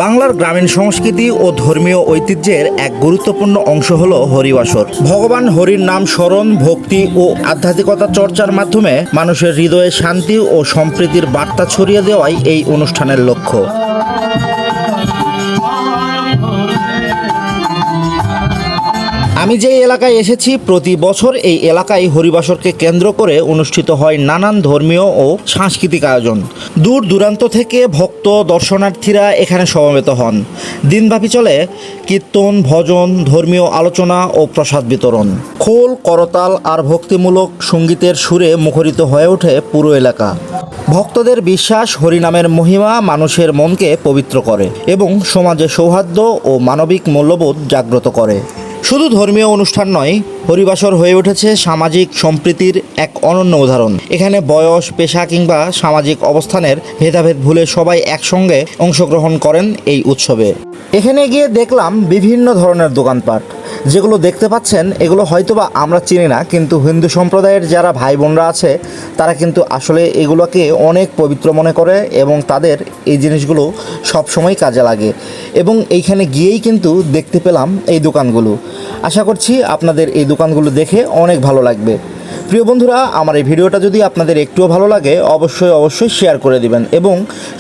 বাংলার গ্রামীণ সংস্কৃতি ও ধর্মীয় ঐতিহ্যের এক গুরুত্বপূর্ণ অংশ হল হরিবাসর। ভগবান হরির নাম স্মরণ, ভক্তি ও আধ্যাত্মিকতা চর্চার মাধ্যমে মানুষের হৃদয়ে শান্তি ও সম্প্রীতির বার্তা ছড়িয়ে দেওয়াই এই অনুষ্ঠানের লক্ষ্য। আমি যে এলাকায় এসেছি, প্রতি বছর এই এলাকায় হরিবাসরকে কেন্দ্র করে অনুষ্ঠিত হয় নানান ধর্মীয় ও সাংস্কৃতিক আয়োজন। দূর দূরান্ত থেকে ভক্ত দর্শনার্থীরা এখানে সমবেত হন। দিনব্যাপী চলে কীর্তন, ভজন, ধর্মীয় আলোচনা ও প্রসাদ বিতরণ। খোল, করতাল আর ভক্তিমূলক সঙ্গীতের সুরে মুখরিত হয়ে ওঠে পুরো এলাকা। ভক্তদের বিশ্বাস, হরিনামের মহিমা মানুষের মনকে পবিত্র করে এবং সমাজে সৌহার্দ্য ও মানবিক মূল্যবোধ জাগ্রত করে। শুধু ধর্মীয় অনুষ্ঠান নয়, হরিবাসর হয়ে উঠেছে সামাজিক সম্প্রীতির এক অনন্য উদাহরণ। এখানে বয়স, পেশা কিংবা সামাজিক অবস্থানের ভেদাভেদ ভুলে সবাই একসঙ্গে অংশগ্রহণ করেন এই উৎসবে। এখানে গিয়ে দেখলাম বিভিন্ন ধরনের দোকানপাট। যেগুলো দেখতে পাচ্ছেন এগুলো হয়তোবা আমরা চিনি না, কিন্তু হিন্দু সম্প্রদায়ের যারা ভাই বোনরা আছে তারা কিন্তু আসলে এগুলোকে অনেক পবিত্র মনে করে এবং তাদের এই জিনিসগুলো সবসময় কাজে লাগে। এবং এইখানে গিয়েই কিন্তু দেখতে পেলাম এই দোকানগুলো। আশা করছি আপনাদের এই দোকানগুলো দেখে অনেক ভালো লাগবে। প্রিয় বন্ধুরা, আমার এই ভিডিওটা যদি আপনাদের একটুও ভালো লাগে অবশ্যই শেয়ার করে দিবেন এবং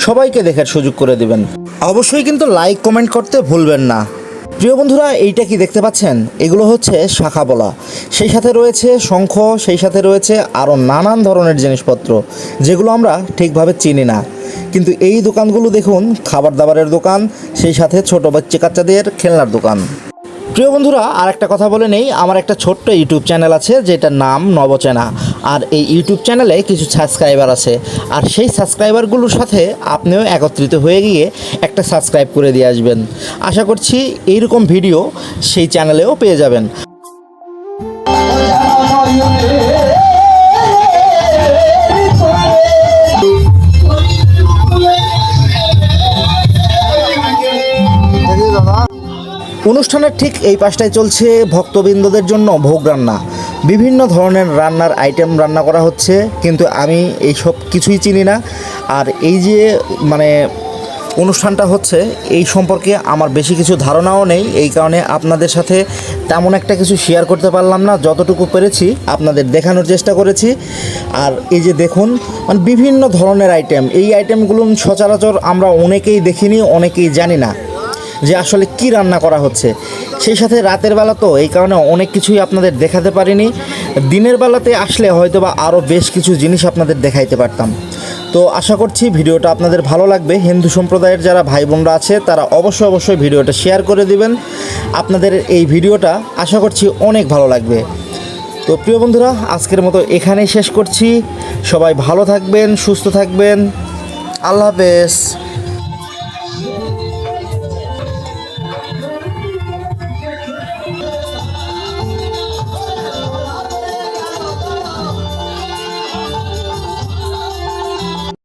সবাইকে দেখার সুযোগ করে দিবেন। অবশ্যই কিন্তু লাইক, কমেন্ট করতে ভুলবেন না। প্রিয় বন্ধুরা, এইটা কি দেখতে পাচ্ছেন? এগুলো হচ্ছে শাখা বলা, সেই সাথে রয়েছে শঙ্খ, সেই সাথে রয়েছে আরও নানান ধরনের জিনিসপত্র যেগুলো আমরা ঠিকভাবে চিনি না। কিন্তু এই দোকানগুলো দেখুন, খাবার দাবারের দোকান, সেই সাথে ছোটো বাচ্চাদের খেলনার দোকান। প্রিয় বন্ধুরা, আর একটা কথা বলে নেই, আমার একটা ছোট্ট ইউটিউব চ্যানেল আছে যেটার নাম নবচেনা। আর এই ইউটিউব চ্যানেলে কিছু সাবস্ক্রাইবার আছে, আর সেই সাবস্ক্রাইবারগুলোর সাথে আপনিও একত্রিত হয়ে গিয়ে একটা সাবস্ক্রাইব করে দিয়ে আসবেন। আশা করছি এইরকম ভিডিও সেই চ্যানেলেও পেয়ে যাবেন। অনুষ্ঠানের ঠিক এই পাশটায় চলছে ভক্তবৃন্দদের জন্য ভোগ রান্না। বিভিন্ন ধরনের রান্নার আইটেম রান্না করা হচ্ছে, কিন্তু আমি এই সব কিছুই চিনি না। আর এই যে অনুষ্ঠানটা হচ্ছে এই সম্পর্কে আমার বেশি কিছু ধারণাও নেই, এই কারণে আপনাদের সাথে তেমন একটা কিছু শেয়ার করতে পারলাম না। যতটুকু পেরেছি আপনাদের দেখানোর চেষ্টা করেছি। আর এই যে দেখুন, বিভিন্ন ধরনের আইটেম, এই আইটেমগুলো সচরাচর আমরা অনেকেই দেখিনি, অনেকেই জানি না যে আসলে কি রান্না করা হচ্ছে। সেই সাথে রাতের বেলা তো এই কারণে অনেক কিছুই আপনাদের দেখাতে পারিনি। দিনের বেলাতে আসলে হয়তোবা আরও বেশ কিছু জিনিস আপনাদের দেখাইতে পারতাম। তো আশা করছি ভিডিওটা আপনাদের ভালো লাগবে। হিন্দু সম্প্রদায়ের যারা ভাই বোনরা আছে তারা অবশ্যই ভিডিওটা শেয়ার করে দিবেন। আপনাদের এই ভিডিওটা আশা করছি অনেক ভালো লাগবে। তো প্রিয় বন্ধুরা, আজকের মতো এখানেই শেষ করছি। সবাই ভালো থাকবেন, সুস্থ থাকবেন। আল্লাহ হাফেজ।